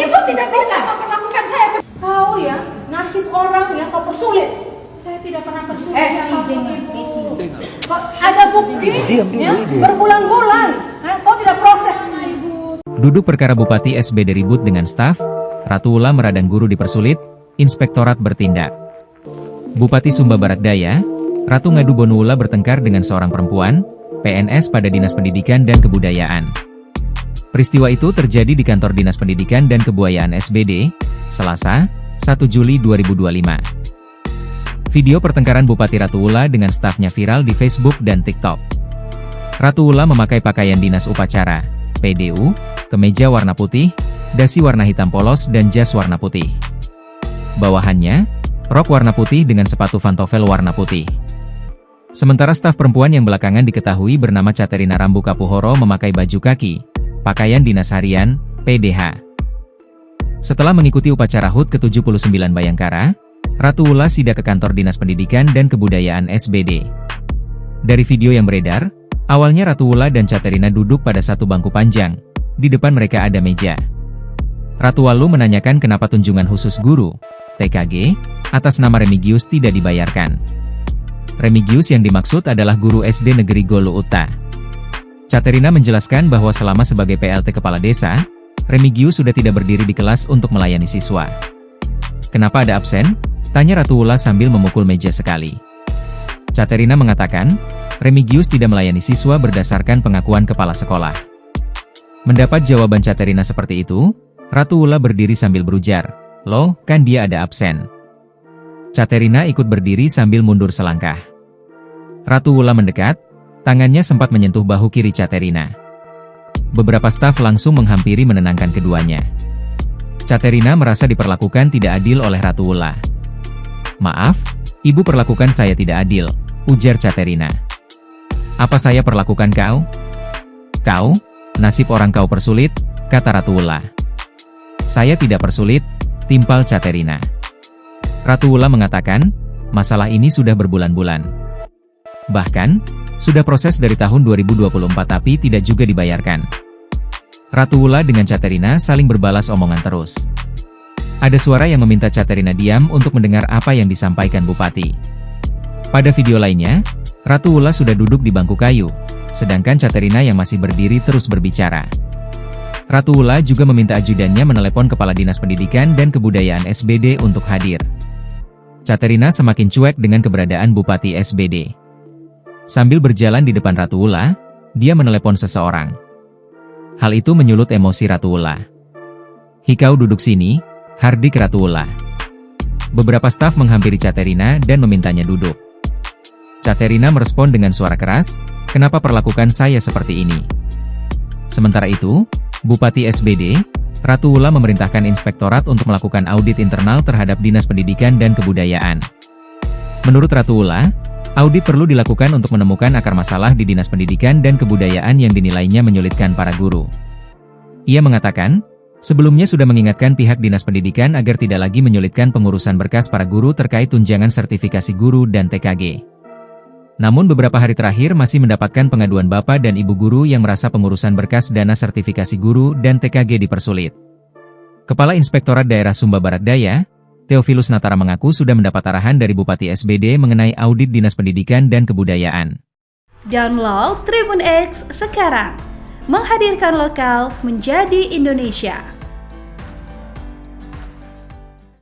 Ibu tidak bisa memperlakukan saya. Kau ya, nasib orang ya kau persulit. Saya tidak pernah persulit siapapun, Ibu. Kok ada bukti ya, berbulan-bulan. Kau tidak proses, Ibu. Duduk perkara Bupati SBD ribut dengan staf, Ratu Ula meradang guru dipersulit, Inspektorat bertindak. Bupati Sumba Barat Daya, Ratu Ngadu Bonuula bertengkar dengan seorang perempuan, PNS pada Dinas Pendidikan dan Kebudayaan. Peristiwa itu terjadi di kantor Dinas Pendidikan dan Kebudayaan SBD, Selasa, 1 Juli 2025. Video pertengkaran Bupati Ratu Ula dengan stafnya viral di Facebook dan TikTok. Ratu Ula memakai pakaian dinas upacara, PDU, kemeja warna putih, dasi warna hitam polos dan jas warna putih. Bawahannya, rok warna putih dengan sepatu pantofel warna putih. Sementara staf perempuan yang belakangan diketahui bernama Caterina Rambu Kapuhoro memakai baju kaki, pakaian dinas harian, PDH. Setelah mengikuti upacara HUT ke-79 Bayangkara, Ratu Ula sidak ke kantor Dinas Pendidikan dan Kebudayaan SBD. Dari video yang beredar, awalnya Ratu Ula dan Caterina duduk pada satu bangku panjang, di depan mereka ada meja. Ratu Walu menanyakan kenapa tunjungan khusus guru, TKG, atas nama Remigius tidak dibayarkan. Remigius yang dimaksud adalah guru SD Negeri Golo Uta. Caterina menjelaskan bahwa selama sebagai PLT Kepala Desa, Remigius sudah tidak berdiri di kelas untuk melayani siswa. Kenapa ada absen? Tanya Ratu Ula sambil memukul meja sekali. Caterina mengatakan, Remigius tidak melayani siswa berdasarkan pengakuan kepala sekolah. Mendapat jawaban Caterina seperti itu, Ratu Ula berdiri sambil berujar, "Loh, kan dia ada absen." Caterina ikut berdiri sambil mundur selangkah. Ratu Ula mendekat, tangannya sempat menyentuh bahu kiri Caterina. Beberapa staf langsung menghampiri menenangkan keduanya. Caterina merasa diperlakukan tidak adil oleh Ratu Ula. "Maaf, Ibu perlakukan saya tidak adil," ujar Caterina. "Apa saya perlakukan kau?" "Kau, nasib orang kau persulit," kata Ratu Ula. "Saya tidak persulit," timpal Caterina. Ratu Ula mengatakan, masalah ini sudah berbulan-bulan. Bahkan, sudah proses dari tahun 2024 tapi tidak juga dibayarkan. Ratu Ula dengan Caterina saling berbalas omongan terus. Ada suara yang meminta Caterina diam untuk mendengar apa yang disampaikan Bupati. Pada video lainnya, Ratu Ula sudah duduk di bangku kayu, sedangkan Caterina yang masih berdiri terus berbicara. Ratu Ula juga meminta ajudannya menelepon Kepala Dinas Pendidikan dan Kebudayaan SBD untuk hadir. Caterina semakin cuek dengan keberadaan Bupati SBD. Sambil berjalan di depan Ratu Ula, dia menelepon seseorang. Hal itu menyulut emosi Ratu Ula. "Hikau duduk sini," hardik Ratu Ula. Beberapa staf menghampiri Caterina dan memintanya duduk. Caterina merespon dengan suara keras, "Kenapa perlakukan saya seperti ini?" Sementara itu, Bupati SBD, Ratu Ula memerintahkan Inspektorat untuk melakukan audit internal terhadap Dinas Pendidikan dan Kebudayaan. Menurut Ratu Ula, audit perlu dilakukan untuk menemukan akar masalah di Dinas Pendidikan dan Kebudayaan yang dinilainya menyulitkan para guru. Ia mengatakan, sebelumnya sudah mengingatkan pihak Dinas Pendidikan agar tidak lagi menyulitkan pengurusan berkas para guru terkait tunjangan sertifikasi guru dan TKG. Namun beberapa hari terakhir masih mendapatkan pengaduan Bapak dan Ibu guru yang merasa pengurusan berkas dana sertifikasi guru dan TKG dipersulit. Kepala Inspektorat Daerah Sumba Barat Daya, Theophilus Natara mengaku sudah mendapat arahan dari Bupati SBD mengenai audit Dinas Pendidikan dan Kebudayaan. Download Tribun X sekarang, menghadirkan lokal menjadi Indonesia.